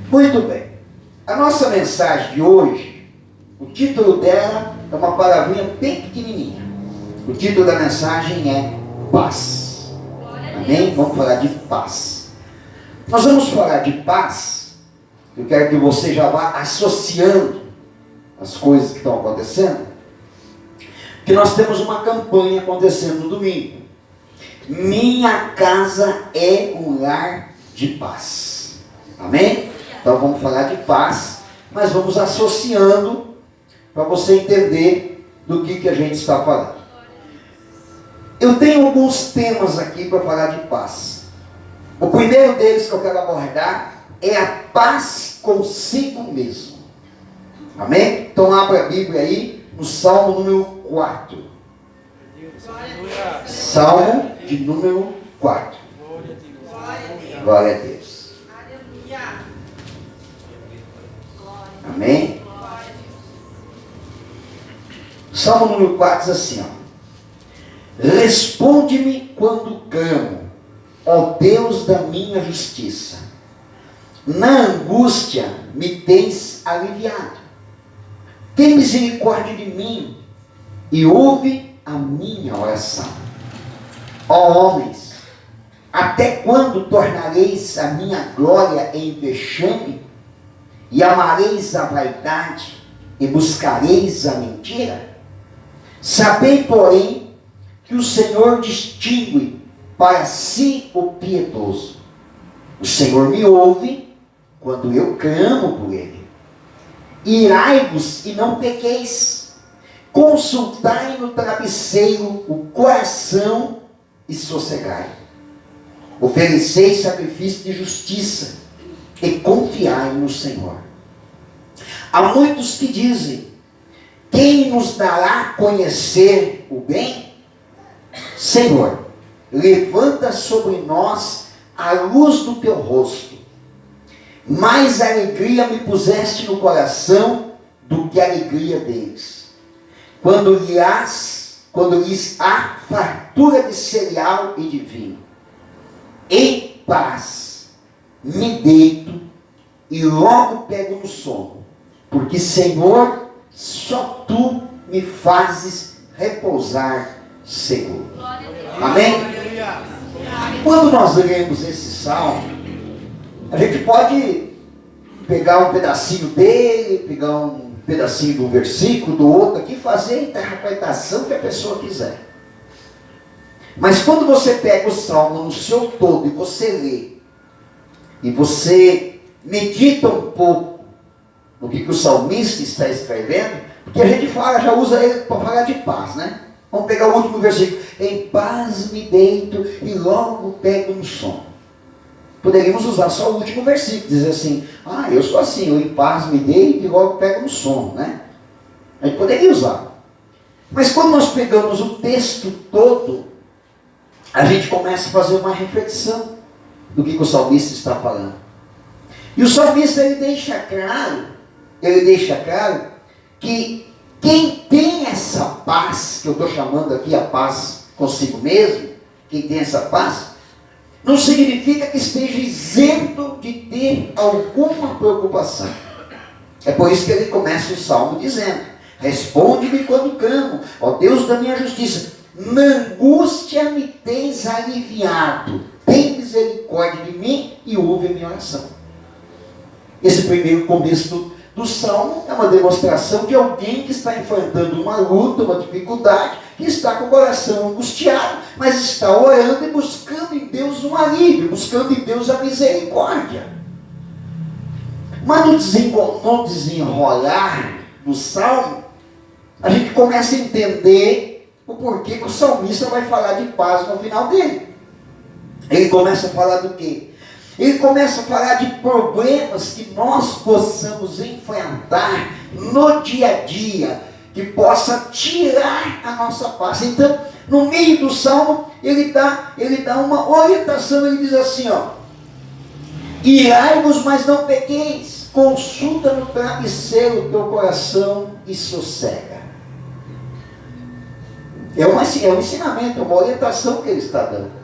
Muito bem. A nossa mensagem de hoje, o título dela é uma palavrinha bem pequenininha. O título da mensagem é paz. Amém? Vamos falar de paz. Nós vamos falar de paz. Eu quero que você já vá associando as coisas que estão acontecendo. Porque nós temos uma campanha acontecendo no domingo. Minha casa é um lar de paz. Amém? Então vamos falar de paz, mas vamos associando para você entender do que a gente está falando. Eu tenho alguns temas aqui para falar de paz. O primeiro deles que eu quero abordar é a paz consigo mesmo. Amém? Então abra a Bíblia aí no Salmo número 4. Salmo de número 4. Glória a Deus. Amém? Salmo número 4 diz assim, ó. Responde-me quando clamo, ó Deus da minha justiça. Na angústia me tens aliviado. Tem misericórdia de mim e ouve a minha oração. Ó homens, até quando tornareis a minha glória em vexame? E amareis a vaidade e buscareis a mentira? Sabei, porém, que o Senhor distingue para si o piedoso. O Senhor me ouve quando eu clamo por ele. Irai-vos e não pequeis. Consultai no travesseiro o coração e sossegai. Oferecei sacrifício de justiça e confiai no Senhor. Há muitos que dizem: quem nos dará a conhecer o bem? Senhor, levanta sobre nós a luz do teu rosto. Mais alegria me puseste no coração do que a alegria deles. Quando lhes há fartura de cereal e de vinho. Em paz me deito e logo pego no sono. Porque, Senhor, só tu me fazes repousar seguro. Amém? Quando nós lemos esse salmo, a gente pode pegar um pedacinho dele, pegar um pedacinho do versículo, do outro aqui, fazer a interpretação que a pessoa quiser. Mas quando você pega o salmo no seu todo e você lê, e você medita um pouco no que o salmista está escrevendo, porque a gente fala, já usa ele para falar de paz, né? Vamos pegar o último versículo. Em paz me deito e logo pego no sono. Poderíamos usar só o último versículo, dizer assim: eu sou assim, eu em paz me deito e logo pego no sono, né? A gente poderia usar. Mas quando nós pegamos o texto todo, a gente começa a fazer uma reflexão do que o salmista está falando. E o salmista ele deixa claro que quem tem essa paz, que eu estou chamando aqui a paz consigo mesmo, quem tem essa paz, não significa que esteja isento de ter alguma preocupação. É por isso que ele começa o salmo dizendo: responde-me quando clamo, ó Deus da minha justiça. Na angústia me tens aliviado. Tem misericórdia de mim e ouve a minha oração. Esse primeiro começo do salmo é uma demonstração de alguém que está enfrentando uma luta, uma dificuldade, que está com o coração angustiado, mas está orando e buscando em Deus um alívio, buscando em Deus a misericórdia. Mas no desenrolar do salmo, a gente começa a entender o porquê que o salmista vai falar de paz no final dele. Ele começa a falar do quê? Ele começa a falar de problemas que nós possamos enfrentar no dia a dia, que possa tirar a nossa paz. Então, no meio do salmo, ele dá uma orientação, ele diz assim, ó: irai-vos, mas não pequeis, consulta no travesseiro o teu coração e sossega. É um ensinamento, é uma orientação que ele está dando.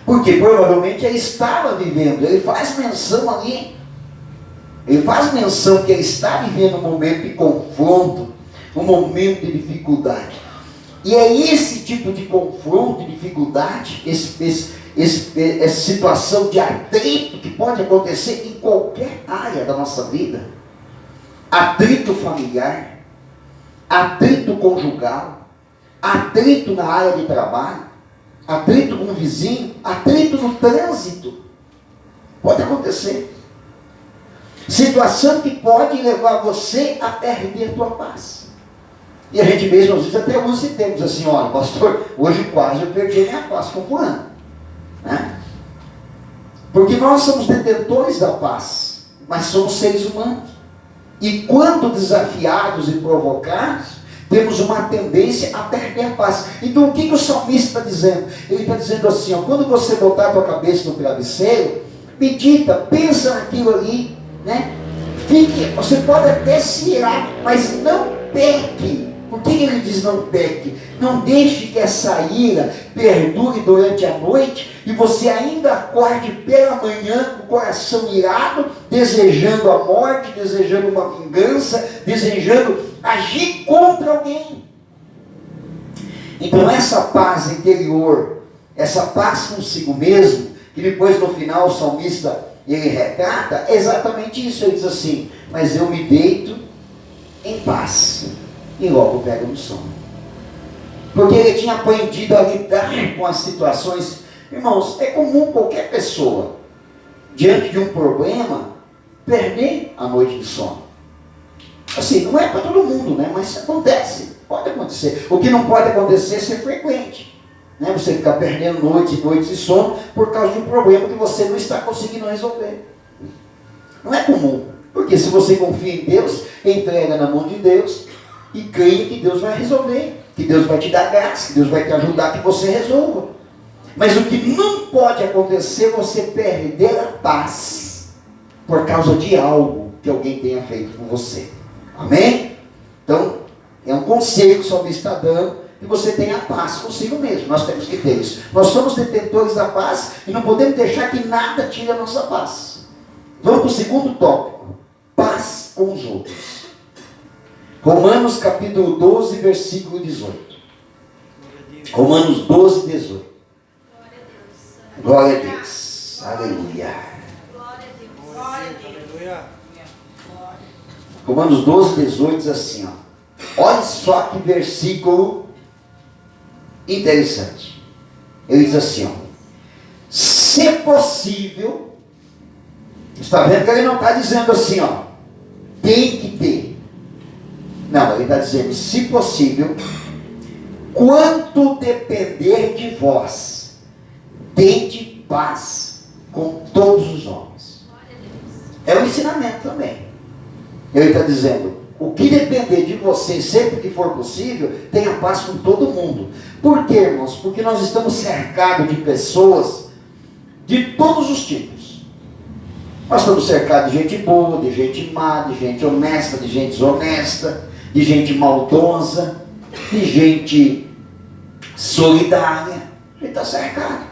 Porque provavelmente ele estava vivendo, ele faz menção ali Ele faz menção que ele está vivendo um momento de confronto, um momento de dificuldade. E é esse tipo de confronto, de dificuldade, essa situação de atrito que pode acontecer em qualquer área da nossa vida. Atrito familiar, atrito conjugal, atrito na área de trabalho, atrito com o vizinho, atrito no trânsito. Pode acontecer. Situação que pode levar você a perder a tua paz. E a gente mesmo, às vezes, até usa esse termo, diz assim, olha, pastor, hoje quase eu perdi a minha paz com fulano. Né? Porque nós somos detentores da paz, mas somos seres humanos. E quando desafiados e provocados, temos uma tendência a perder a paz. Então o que o salmista está dizendo? Ele está dizendo assim, ó, quando você botar a tua cabeça no travesseiro, medita, pensa naquilo ali, né? Você pode até se irar, mas não peque. Por que ele diz não peque? Não deixe que essa ira perdure durante a noite e você ainda acorde pela manhã com o coração irado, desejando a morte, desejando uma vingança, desejando agir contra alguém. Então essa paz interior, essa paz consigo mesmo, que depois no final o salmista ele retrata, é exatamente isso. Ele diz assim, mas eu me deito em paz e logo pego no sono. Porque ele tinha aprendido a lidar com as situações. Irmãos, é comum qualquer pessoa, diante de um problema, perder a noite de sono. Assim, não é para todo mundo, né? Mas acontece, pode acontecer. O que não pode acontecer é ser frequente, né? Você ficar perdendo noites e noites de sono por causa de um problema que você não está conseguindo resolver. Não é comum, porque se você confia em Deus, entrega na mão de Deus e creia que Deus vai resolver, que Deus vai te dar graça, que Deus vai te ajudar, que você resolva. Mas o que não pode acontecer é você perder a paz por causa de algo que alguém tenha feito com você. Amém? Então, é um conselho que o salmista está dando, que você tenha paz consigo mesmo. Nós temos que ter isso. Nós somos detentores da paz e não podemos deixar que nada tire a nossa paz. Vamos para o segundo tópico. Paz com os outros. Romanos capítulo 12, versículo 18. Romanos 12, 18. Glória a Deus. Aleluia. Romanos 12, 18 diz assim, ó. Olha só que versículo interessante. Ele diz assim, ó. Se possível, está vendo que ele não está dizendo assim, ó. Tem que ter. Não, ele está dizendo, se possível, quanto depender de vós, tende paz com todos os homens. É um ensinamento também. Ele está dizendo, o que depender de você, sempre que for possível, tenha paz com todo mundo. Por quê, irmãos? Porque nós estamos cercados de pessoas de todos os tipos. Nós estamos cercados de gente boa, de gente má, de gente honesta, de gente desonesta, de gente maldosa, de gente solidária. A gente está cercado.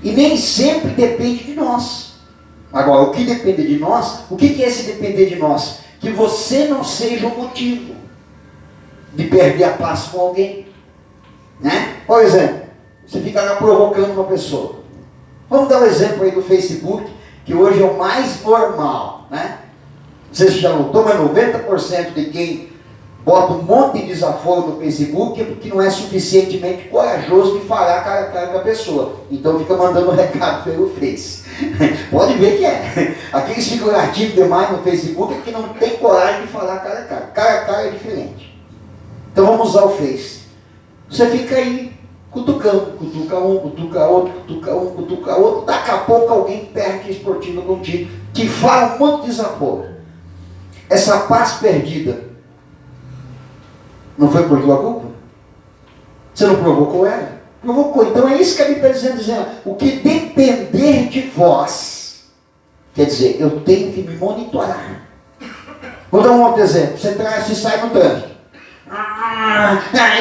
E nem sempre depende de nós. Agora, o que depende de nós, o que é esse depender de nós? Que você não seja o motivo de perder a paz com alguém. Né? Por exemplo, você fica lá provocando uma pessoa. Vamos dar um exemplo aí do Facebook, que hoje é o mais normal. Né? Não sei se já notou, mas 90% de quem bota um monte de desaforo no Facebook é porque não é suficientemente corajoso de falar cara a cara com a pessoa. Então fica mandando recado pelo Face. Pode ver que é. Aqueles que ficam ativos demais no Facebook é que não tem coragem de falar cara a cara. Cara a cara é diferente. Então vamos usar o Face. Você fica aí cutucando, cutuca um, cutuca outro, cutuca um, cutuca outro. Daqui a pouco alguém perde a esportiva contigo, que fala um monte de desaforo. Essa paz perdida não foi por tua culpa? Você não provocou ela? Provocou. Então é isso que a Bíblia está dizendo. O que depender de vós, quer dizer, eu tenho que me monitorar. Vou dar um outro exemplo. Você sai no trânsito.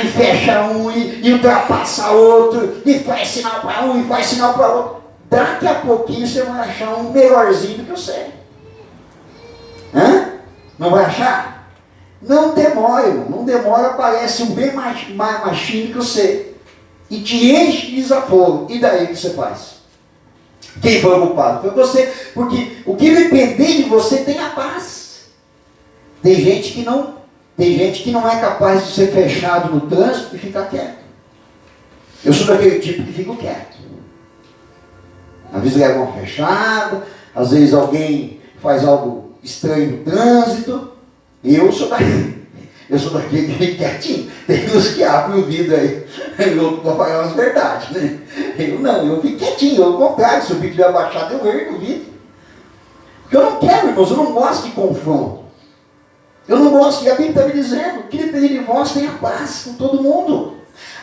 E fecha um, e ultrapassa outro, e faz sinal para um, e faz sinal para outro. Daqui a pouquinho você vai achar um melhorzinho do que você. Não vai achar? Não demora, irmão. Não demora, aparece um bem mais machinho que você. E te enche de desaforo. E daí o que você faz? Quem foi o culpado? Foi você. Porque o que depender de você tem a paz. Tem gente que não é capaz de ser fechado no trânsito e ficar quieto. Eu sou daquele tipo que fico quieto. Às vezes leva uma fechada, às vezes alguém faz algo estranho no trânsito. Eu sou daquele que fica quietinho. Tem uns que abrem o vidro aí, eu vou falar as verdades, né? Eu fico quietinho, ao contrário, se o vidro estiver abaixado, eu ergo o vidro. Porque eu não quero, irmãos, eu não gosto de confronto. Eu não gosto, e a Bíblia está me dizendo, que depende de vós, tenha paz com todo mundo.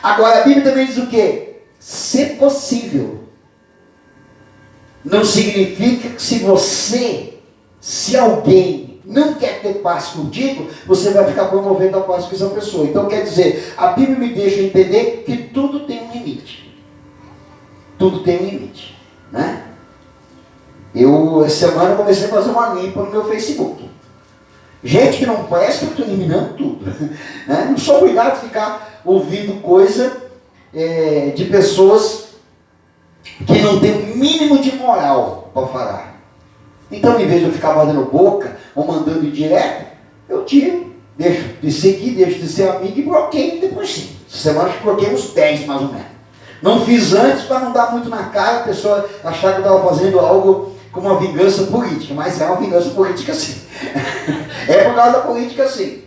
Agora, a Bíblia também diz o quê? Se possível. Não significa que se alguém não quer ter paz contigo, você vai ficar promovendo a paz com essa pessoa. Então, quer dizer, a Bíblia me deixa entender que tudo tem um limite. Tudo tem um limite, né? Essa semana, comecei a fazer uma limpa no meu Facebook. Gente que não presta, eu estou eliminando tudo. Né? Não sou obrigado a ficar ouvindo coisa de pessoas que não têm o mínimo de moral para falar. Então, em vez de eu ficar batendo boca ou mandando direto, eu tiro, deixo de seguir, deixo de ser amigo e bloqueio depois sim. Essa semana eu bloqueei uns 10 mais ou menos. Não fiz antes para não dar muito na cara, a pessoa achar que eu estava fazendo algo com uma vingança política, mas é uma vingança política sim. É por causa da política sim.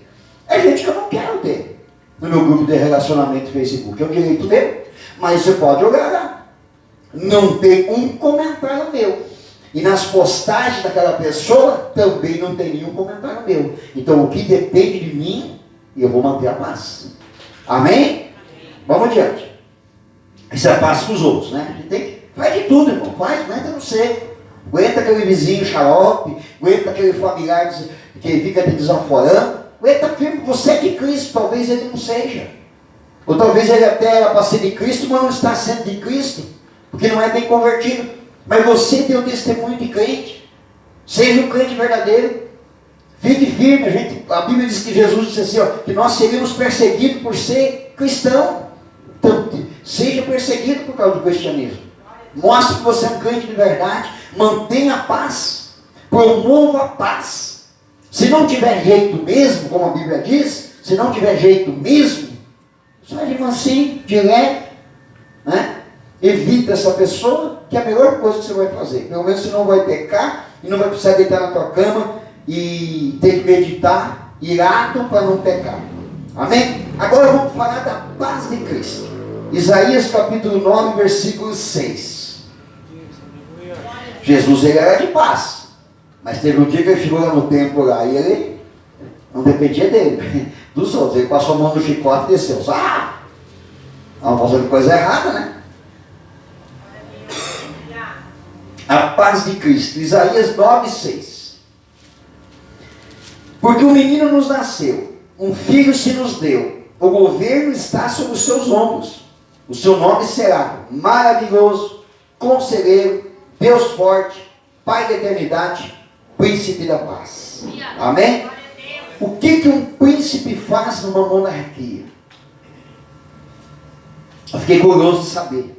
É gente que eu não quero ter no meu grupo de relacionamento no Facebook. É um direito meu, mas você pode olhar lá. Não tem um comentário meu. E nas postagens daquela pessoa também não tem nenhum comentário meu. Então o que depende de mim, eu vou manter a paz. Amém? Vamos adiante. Isso é a paz com os outros, né? A gente tem que... Faz de tudo, irmão. Aguenta no seco. Aguenta aquele vizinho xarope. Aguenta aquele familiar que fica te desaforando. Aguenta firme. Você é de Cristo, talvez ele não seja. Ou talvez ele até era para ser de Cristo, mas não está sendo de Cristo. Porque não é bem convertido. Mas você tem o testemunho de crente. Seja um crente verdadeiro. Fique firme. A Bíblia diz que Jesus disse assim, ó, que nós seríamos perseguidos por ser cristão. Então, seja perseguido por causa do cristianismo. Mostre que você é um crente de verdade. Mantenha a paz. Promova a paz. Se não tiver jeito mesmo, como a Bíblia diz, se não tiver jeito mesmo, sai de mansinho, de leve, né? Evita essa pessoa, que é a melhor coisa que você vai fazer. Pelo menos você não vai pecar e não vai precisar deitar na tua cama e ter que meditar irado para não pecar. Amém? Agora vamos falar da paz de Cristo. Isaías capítulo 9, versículo 6. Jesus ele era de paz. Mas teve um dia que ele chegou lá no templo lá e ele não dependia dele, dos outros. Ele passou a mão no chicote e desceu. Uma moça de coisa errada, né? A paz de Cristo. Isaías 9, 6. Porque um menino nos nasceu, um filho se nos deu, o governo está sobre os seus ombros. O seu nome será maravilhoso, conselheiro, Deus forte, Pai da eternidade, príncipe da paz. Amém? O que um príncipe faz numa monarquia? Eu fiquei curioso de saber.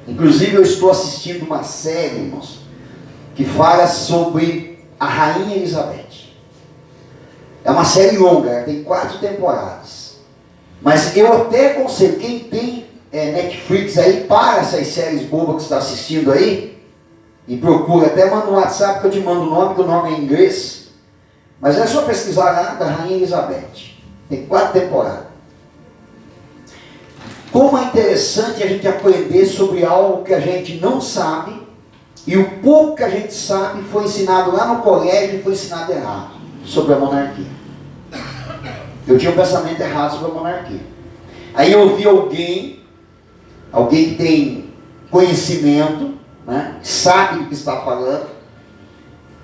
Inclusive eu estou assistindo uma série, irmãos, que fala sobre a Rainha Elizabeth. É uma série longa, tem 4 temporadas. Mas eu até aconselho, quem tem Netflix aí, para essas séries bobas que você está assistindo aí, e procura, até manda no WhatsApp que eu te mando o nome, que o nome é em inglês. Mas é só pesquisar lá da Rainha Elizabeth. Tem 4 temporadas. Como é interessante a gente aprender sobre algo que a gente não sabe, e o pouco que a gente sabe foi ensinado lá no colégio e foi ensinado errado, sobre a monarquia. Eu tinha um pensamento errado sobre a monarquia. Aí eu ouvi alguém que tem conhecimento, né, sabe do que está falando,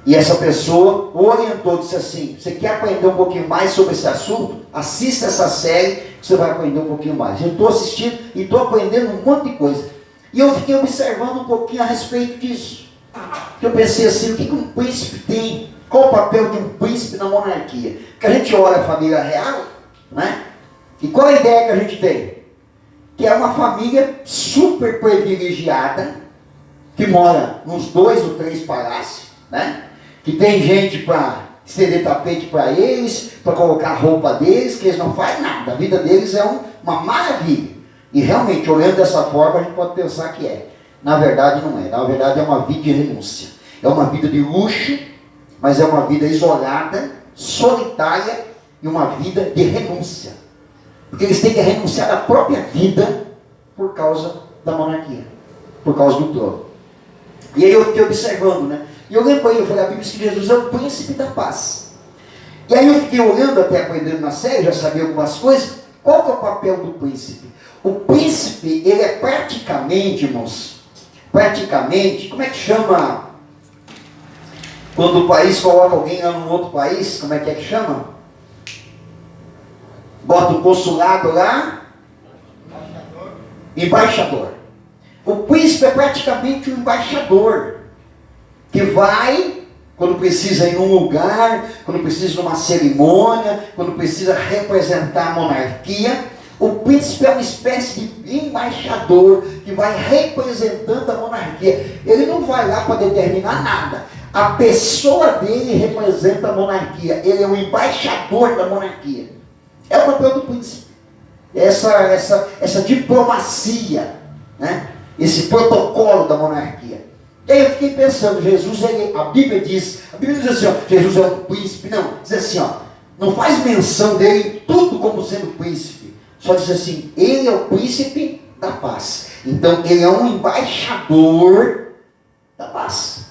e essa pessoa orientou, disse assim: você quer aprender um pouquinho mais sobre esse assunto? Assista essa série, que você vai aprender um pouquinho mais. Eu estou assistindo e estou aprendendo um monte de coisa. E eu fiquei observando um pouquinho a respeito disso. Eu pensei assim, o que um príncipe tem Qual o papel de um príncipe na monarquia? Porque a gente olha a família real, né? E qual a ideia que a gente tem? Que é uma família super privilegiada, que mora nos 2 ou 3 palácios, né? Que tem gente para estender tapete para eles, para colocar a roupa deles, que eles não fazem nada. A vida deles é uma maravilha. E realmente, olhando dessa forma, a gente pode pensar que é. Na verdade, não é. Na verdade, é uma vida de renúncia. É uma vida de luxo, mas é uma vida isolada, solitária e uma vida de renúncia. Porque eles têm que renunciar à própria vida por causa da monarquia, por causa do trono. E aí eu fiquei observando, né? E eu lembrei, eu falei, a Bíblia diz que Jesus é o príncipe da paz. E aí eu fiquei olhando, até aprendendo na série, já sabia algumas coisas. Qual que é o papel do príncipe? O príncipe, ele é praticamente, irmãos, como é que chama? Quando o país coloca alguém lá num outro país, como é que chama? Bota o consulado lá. Embaixador. O príncipe é praticamente um embaixador. Que vai, quando precisa ir num lugar, quando precisa ir numa cerimônia, quando precisa representar a monarquia. O príncipe é uma espécie de embaixador que vai representando a monarquia. Ele não vai lá para determinar nada. A pessoa dele representa a monarquia. Ele é um embaixador da monarquia. É o papel do príncipe. Essa diplomacia, né? Esse protocolo da monarquia. E aí eu fiquei pensando, Jesus, a Bíblia diz assim, ó, Jesus é um príncipe. Não, diz assim, ó, não faz menção dele tudo como sendo príncipe. Só diz assim, ele é o príncipe da paz. Então ele é um embaixador da paz.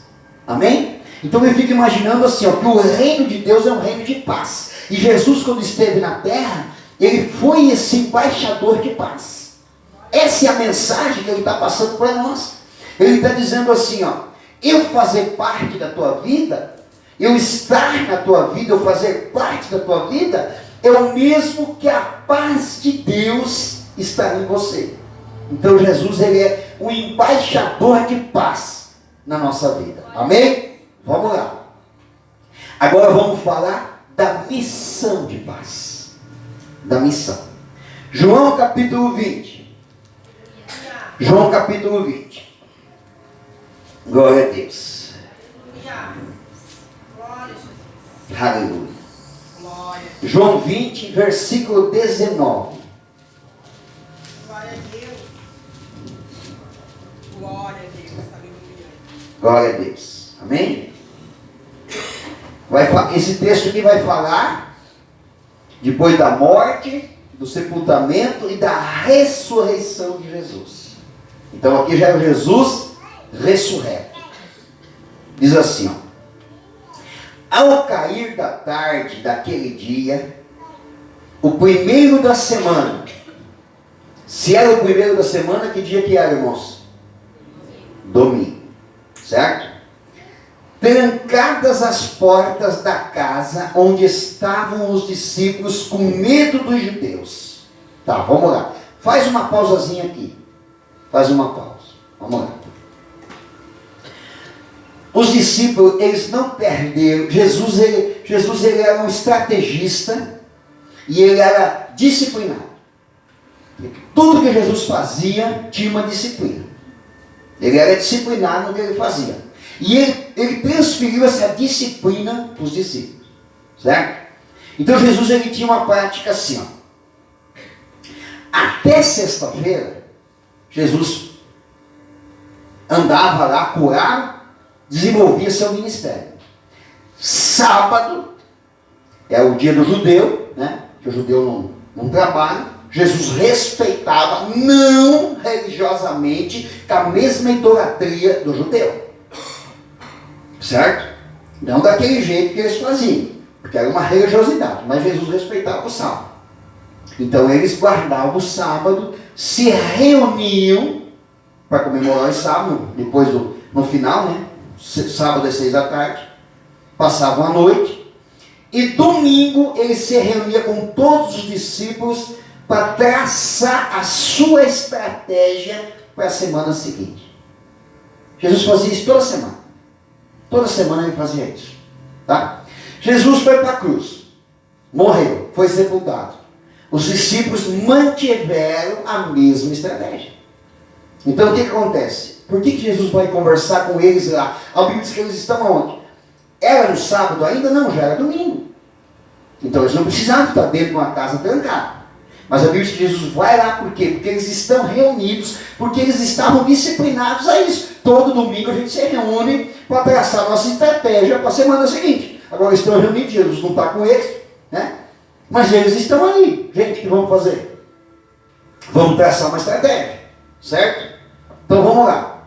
Amém? Então eu fico imaginando assim, ó, que o reino de Deus é um reino de paz. E Jesus, quando esteve na terra, ele foi esse embaixador de paz. Essa é a mensagem que ele está passando para nós. Ele está dizendo assim, ó, eu fazer parte da tua vida, eu estar na tua vida, eu fazer parte da tua vida, é o mesmo que a paz de Deus estar em você. Então Jesus, ele é o embaixador de paz na nossa vida. Amém? Vamos lá. Agora vamos falar da missão de paz. Da missão. João capítulo 20. João capítulo 20. Glória a Deus. Aleluia. João 20, versículo 19. Glória a Deus. Glória a Deus. Aleluia. Glória a Deus. Amém? Esse texto aqui vai falar depois da morte, do sepultamento e da ressurreição de Jesus. Então aqui já é o Jesus ressurreto. Diz assim, ó. Ao cair da tarde daquele dia, o primeiro da semana. Se era o primeiro da semana, que dia que era, irmãos? Domingo. Certo? Trancadas as portas da casa onde estavam os discípulos com medo dos judeus. Tá, vamos lá. Faz uma pausazinha aqui. Faz uma pausa. Vamos lá. Os discípulos, eles não perderam. Jesus ele era um estrategista e ele era disciplinado. Tudo que Jesus fazia tinha uma disciplina. Ele era disciplinado no que ele fazia. E ele transferiu essa disciplina para os discípulos. Certo? Então Jesus ele tinha uma prática assim. Ó. Até sexta-feira, Jesus andava lá, curava, desenvolvia seu ministério. Sábado é o dia do judeu, né? Que o judeu não trabalha. Jesus respeitava, não religiosamente, com a mesma idolatria do judeu. Certo? Não daquele jeito que eles faziam, porque era uma religiosidade, mas Jesus respeitava o sábado. Então eles guardavam o sábado, se reuniam para comemorar o sábado, depois no final, né? Sábado às 6 da tarde, passavam a noite, e domingo ele se reunia com todos os discípulos para traçar a sua estratégia para a semana seguinte. Jesus fazia isso toda semana. Toda semana ele fazia isso. Tá? Jesus foi para a cruz, morreu, foi sepultado. Os discípulos mantiveram a mesma estratégia. Então o que acontece? Por que Jesus vai conversar com eles lá? A Bíblia diz que eles estão aonde? Era no sábado ainda? Não, já era domingo. Então eles não precisavam estar dentro de uma casa trancada. Mas a Bíblia diz que Jesus vai lá por quê? Porque eles estão reunidos, porque eles estavam disciplinados a isso. Todo domingo a gente se reúne para traçar a nossa estratégia para a semana seguinte. Agora eles estão reunidos, Jesus não está com eles, né? Mas eles estão ali. Gente, o que vamos fazer? Vamos traçar uma estratégia, certo? Então vamos lá.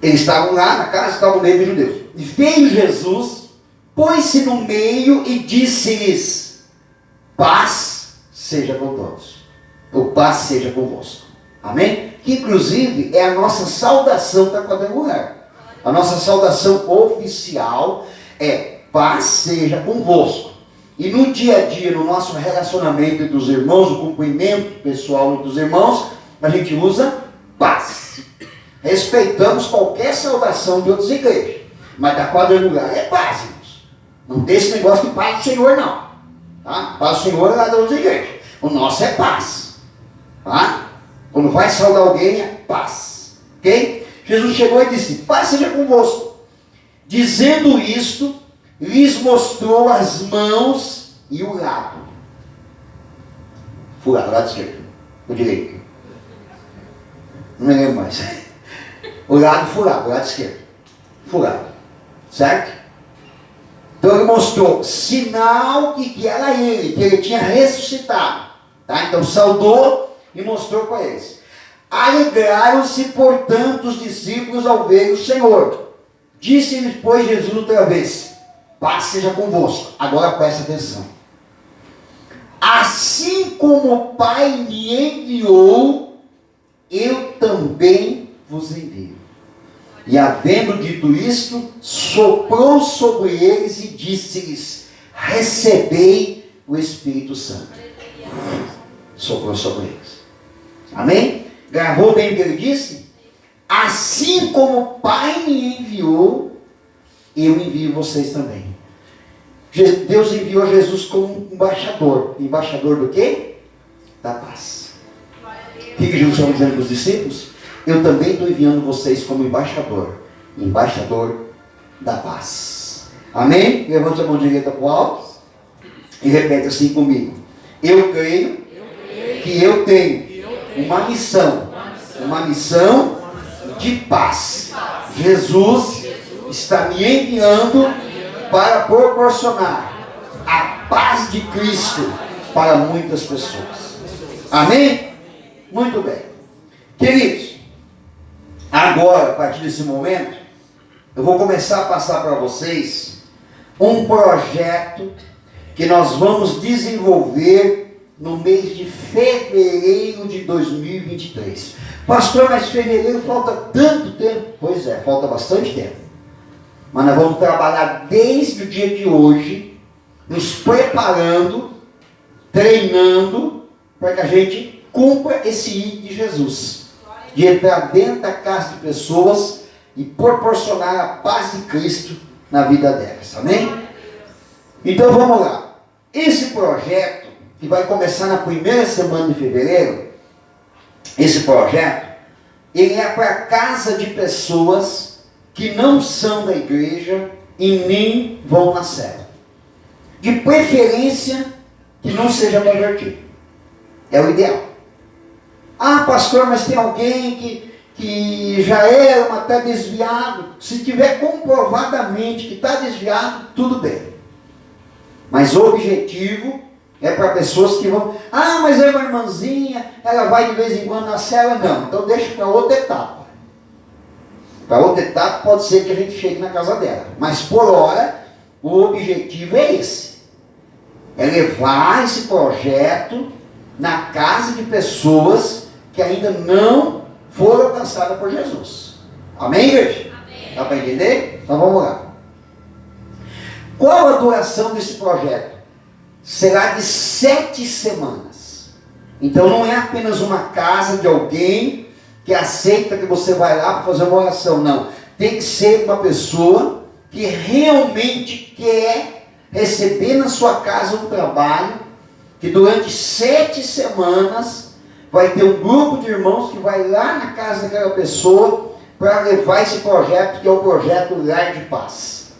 Eles estavam lá na casa, estavam no meio dos judeus. E veio Jesus, pôs-se no meio e disse-lhes: paz seja com todos. Ou paz seja convosco. Amém? Que inclusive é a nossa saudação da quadrangular. A nossa saudação oficial é: paz seja convosco. E no dia a dia, no nosso relacionamento entre os irmãos, o cumprimento pessoal entre os irmãos, a gente usa paz. Respeitamos qualquer saudação de outras igrejas. Mas da quadrangular é paz, irmãos. Não tem esse negócio de paz do Senhor, não. Tá? Paz do Senhor é lá das outras igrejas. O nosso é paz. Tá? Quando vai saudar alguém, é paz. Ok? Jesus chegou e disse: paz seja convosco. Dizendo isto, lhes mostrou as mãos e o lado. Furado, lado esquerdo. O direito. Não me lembro mais. O lado furado, o lado esquerdo. Furado. Certo? Então ele mostrou sinal que era ele, que ele tinha ressuscitado. Tá? Então saudou e mostrou para eles. Alegraram-se, portanto, os discípulos ao ver o Senhor. Disse-lhes, pois, Jesus outra vez: paz seja convosco. Agora presta atenção. Assim como o Pai me enviou, eu também vos envio. E havendo dito isto, soprou sobre eles e disse-lhes: recebei o Espírito Santo. Soprou sobre eles. Amém? Gravou bem o que ele disse? Assim como o Pai me enviou, eu envio vocês também. Deus enviou Jesus como embaixador. Embaixador do quê? Da paz. O que Jesus estava dizendo para os discípulos? Eu também estou enviando vocês como embaixador. Embaixador da paz. Amém? Levante a mão direita para o alto e repete assim comigo. Eu creio que eu tenho uma missão. Uma missão de paz. Jesus está me enviando para proporcionar a paz de Cristo para muitas pessoas. Amém? Muito bem. Queridos, agora, a partir desse momento, eu vou começar a passar para vocês um projeto que nós vamos desenvolver no mês de fevereiro de 2023. Pastor, mas fevereiro falta tanto tempo. Pois é, falta bastante tempo. Mas nós vamos trabalhar desde o dia de hoje, nos preparando, treinando, para que a gente cumpra esse item de Jesus. De entrar dentro da casa de pessoas e proporcionar a paz de Cristo na vida delas. Amém? Então vamos lá. Esse projeto, que vai começar na primeira semana de fevereiro, esse projeto, ele é para casa de pessoas que não são da igreja e nem vão na célula. De preferência, que não seja convertido. É o ideal. Ah, pastor, mas tem alguém que já era até desviado. Se tiver comprovadamente que está desviado, tudo bem. Mas o objetivo é para pessoas que vão... Ah, mas é uma irmãzinha, ela vai de vez em quando na célula. Não, então deixa para outra etapa. Para outra etapa pode ser que a gente chegue na casa dela. Mas por hora, o objetivo é esse. É levar esse projeto na casa de pessoas que ainda não foram alcançadas por Jesus. Amém, igreja? Amém. Dá para entender? Então vamos lá. Qual a duração desse projeto? Será de 7 semanas. Então não é apenas uma casa de alguém que aceita que você vai lá para fazer uma oração. Não. Tem que ser uma pessoa que realmente quer receber na sua casa um trabalho, que durante 7 semanas vai ter um grupo de irmãos que vai lá na casa daquela pessoa para levar esse projeto, que é o projeto Lar de Paz.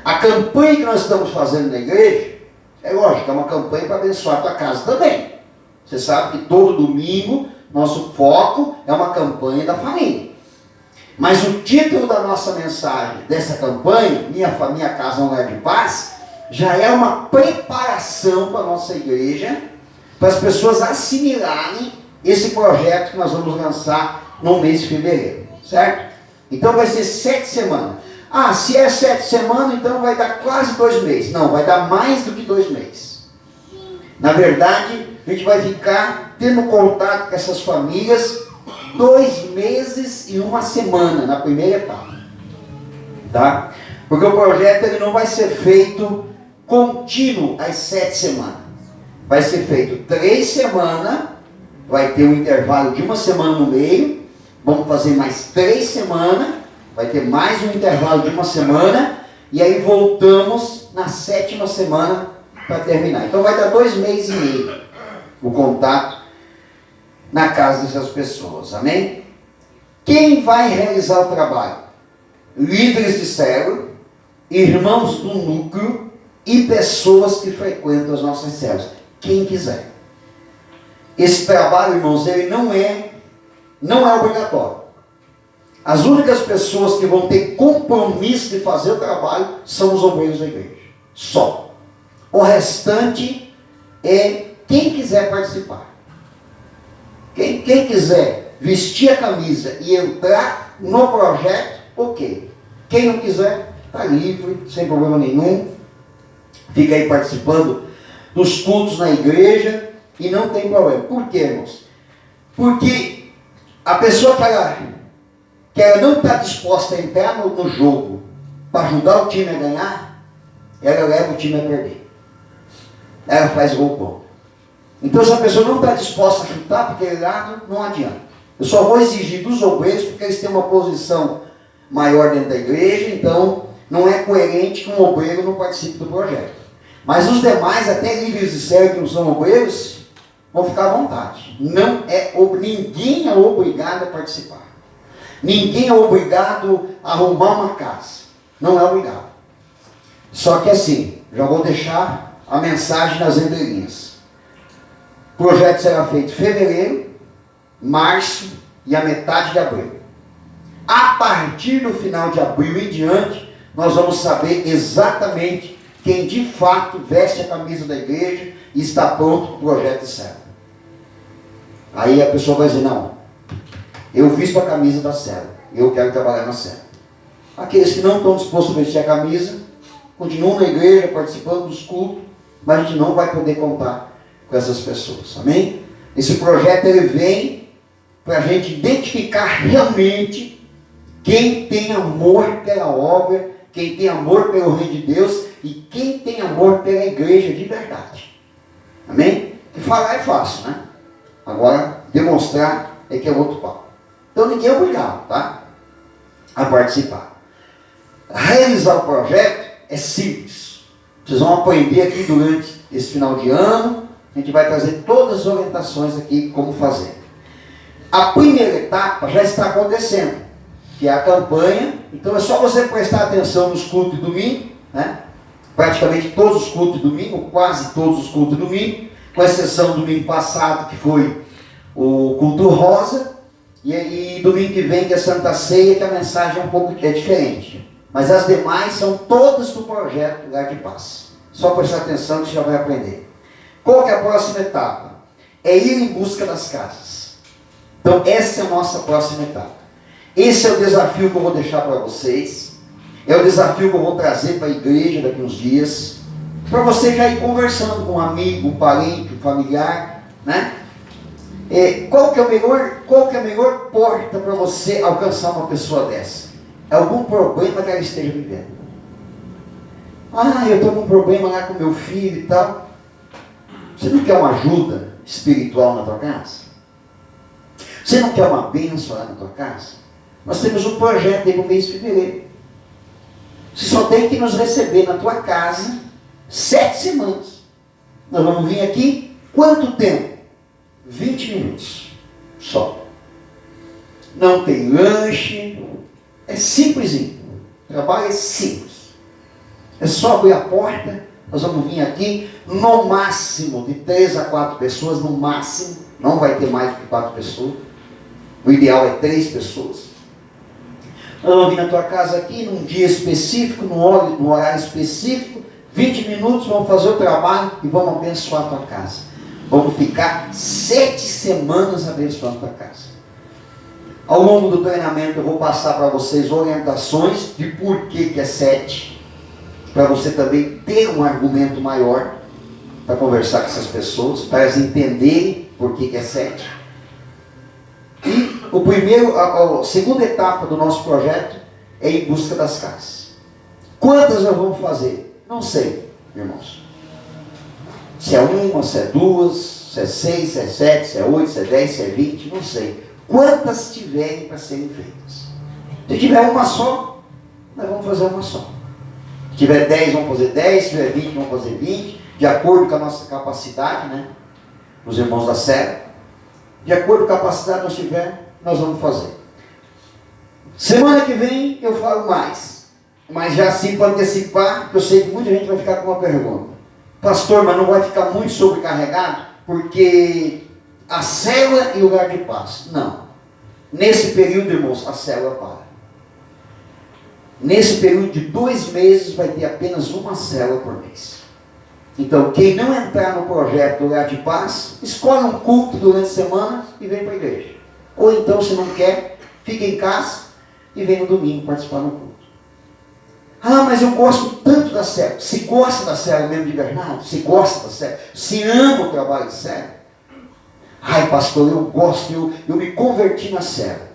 A campanha que nós estamos fazendo na igreja, é lógico, é uma campanha para abençoar a tua casa também. Você sabe que todo domingo, nosso foco é uma campanha da família. Mas o título da nossa mensagem, dessa campanha, Minha Casa é um Lar de Paz, já é uma preparação para a nossa igreja, para as pessoas assimilarem esse projeto que nós vamos lançar no mês de fevereiro, certo? Então vai ser 7 semanas. Ah, se é 7 semanas, então vai dar quase 2 meses. Não, vai dar mais do que 2 meses. Na verdade, a gente vai ficar tendo contato com essas famílias 2 meses e 1 semana na primeira etapa. Tá? Porque o projeto ele não vai ser feito contínuo às 7 semanas. Vai ser feito 3 semanas, vai ter um intervalo de 1 semana no meio, vamos fazer mais 3 semanas, vai ter mais um intervalo de 1 semana, e aí voltamos na 7ª semana para terminar. Então vai dar 2 meses e meio o contato na casa dessas pessoas, amém? Quem vai realizar o trabalho? Líderes de célula, irmãos do núcleo e pessoas que frequentam as nossas células. Quem quiser. Esse trabalho, irmãos, ele não é obrigatório. As únicas pessoas que vão ter compromisso de fazer o trabalho são os obreiros da igreja. Só. O restante é quem quiser participar. Quem quiser vestir a camisa e entrar no projeto, ok. Quem não quiser, está livre, sem problema nenhum. Fica aí participando dos cultos na igreja e não tem problema. Por quê, irmãos? Porque a pessoa que ela não está disposta a entrar no jogo para ajudar o time a ganhar, ela leva o time a perder. Ela faz gol contra. Então, se a pessoa não está disposta a chutar para aquele lado, não adianta. Eu só vou exigir dos obreiros porque eles têm uma posição maior dentro da igreja, então não é coerente que um obreiro não participe do projeto. Mas os demais, até líderes de célula que não são obreiros, vão ficar à vontade. Ninguém é obrigado a participar. Ninguém é obrigado a arrumar uma casa. Não é obrigado. Só que assim, já vou deixar a mensagem nas entrelinhas. O projeto será feito em fevereiro, março e a metade de abril. A partir do final de abril em diante, nós vamos saber exatamente quem de fato veste a camisa da igreja e está pronto para o projeto de célula. Aí a pessoa vai dizer, não, eu visto a camisa da célula, eu quero trabalhar na célula. Aqueles que não estão dispostos a vestir a camisa, continuam na igreja, participando dos cultos, mas a gente não vai poder contar com essas pessoas, amém? Esse projeto ele vem para a gente identificar realmente quem tem amor pela obra, quem tem amor pelo reino de Deus e quem tem amor pela igreja de verdade. Amém? E falar é fácil, né? Agora, demonstrar é que é outro papo. Então, ninguém é obrigado, tá? A participar. Realizar o projeto é simples. Vocês vão aprender aqui durante esse final de ano. A gente vai trazer todas as orientações aqui como fazer. A primeira etapa já está acontecendo, que é a campanha. Então é só você prestar atenção nos cultos de domingo, né? Praticamente todos os cultos de domingo, quase todos os cultos de domingo, com exceção do domingo passado, que foi o culto rosa, e domingo que vem, que é Santa Ceia, que a mensagem é um pouco diferente. Mas as demais são todas do projeto Lar de Paz. Só prestar atenção que você já vai aprender. Qual que é a próxima etapa? É ir em busca das casas. Então essa é a nossa próxima etapa. Esse é o desafio que eu vou deixar para vocês. É o desafio que eu vou trazer para a igreja daqui uns dias. Para você já ir conversando com um amigo, um parente, um familiar, né? Qual que é a melhor porta para você alcançar uma pessoa dessa? É algum problema que ela esteja vivendo. Ah, eu estou com um problema lá com meu filho e tal. Você não quer uma ajuda espiritual na tua casa? Você não quer uma bênção lá na tua casa? Nós temos um projeto aí para o mês de fevereiro. Você só tem que nos receber na tua casa 7 semanas. Nós vamos vir aqui, quanto tempo? 20 minutos. Só. Não tem lanche. É simplesinho. O trabalho é simples. É só abrir a porta. Nós vamos vir aqui, no máximo, de 3 a 4 pessoas, no máximo. Não vai ter mais do que 4 pessoas. O ideal é 3 pessoas. Nós vamos vir na tua casa aqui, num dia específico, num horário específico, 20 minutos, vamos fazer o trabalho e vamos abençoar a tua casa. Vamos ficar 7 semanas abençoando a tua casa. Ao longo do treinamento eu vou passar para vocês orientações de por que é 7, para você também ter um argumento maior para conversar com essas pessoas, para elas entenderem por que é 7. E a segunda etapa do nosso projeto é em busca das casas. Quantas nós vamos fazer? Não sei, irmãos. Se é 1, se é 2, se é 6, se é 7, se é 8, se é 10, se é 20, não sei. Quantas tiverem para serem feitas. Se tiver uma só, nós vamos fazer uma só. Se tiver 10, vamos fazer 10. Se tiver 20, vamos fazer 20. De acordo com a nossa capacidade, né? Os irmãos da série. De acordo com a capacidade que nós tivermos, nós vamos fazer. Semana que vem eu falo mais. Mas já assim para antecipar, que eu sei que muita gente vai ficar com uma pergunta. Pastor, mas não vai ficar muito sobrecarregado? Porque a célula e o lugar de paz. Não. Nesse período, irmãos, a célula para. Nesse período de 2 meses vai ter apenas uma célula por mês. Então, quem não entrar no projeto do lugar de paz, escolhe um culto durante a semana e vem para a igreja. Ou então, se não quer, fica em casa e vem no domingo participar do culto. Ah, mas eu gosto tanto da célula. Se gosta da célula mesmo de verdade, se gosta da célula, se ama o trabalho de célula. Ai, pastor, eu gosto, eu me converti na célula.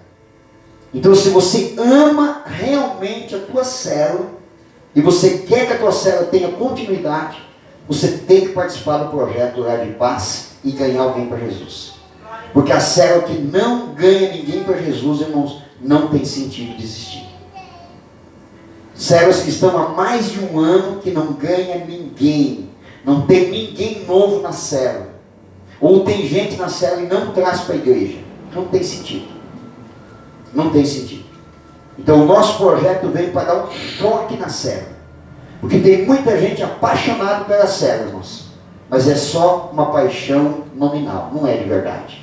Então, se você ama realmente a tua célula, e você quer que a tua célula tenha continuidade, você tem que participar do projeto do Lugar de Paz e ganhar alguém para Jesus. Porque a célula que não ganha ninguém para Jesus, irmãos, não tem sentido de existir. Células que estão há mais de 1 ano que não ganha ninguém. Não tem ninguém novo na célula. Ou tem gente na célula e não traz para a igreja. Não tem sentido. Não tem sentido. Então o nosso projeto veio para dar um choque na célula. Porque tem muita gente apaixonada pela célula, irmãos. Mas é só uma paixão nominal. Não é de verdade.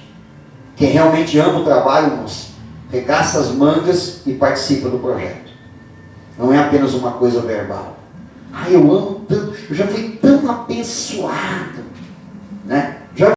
Quem realmente ama o trabalho, irmãos, regaça as mangas e participa do projeto. Não é apenas uma coisa verbal. Ah, eu amo tanto, eu já fui tão abençoado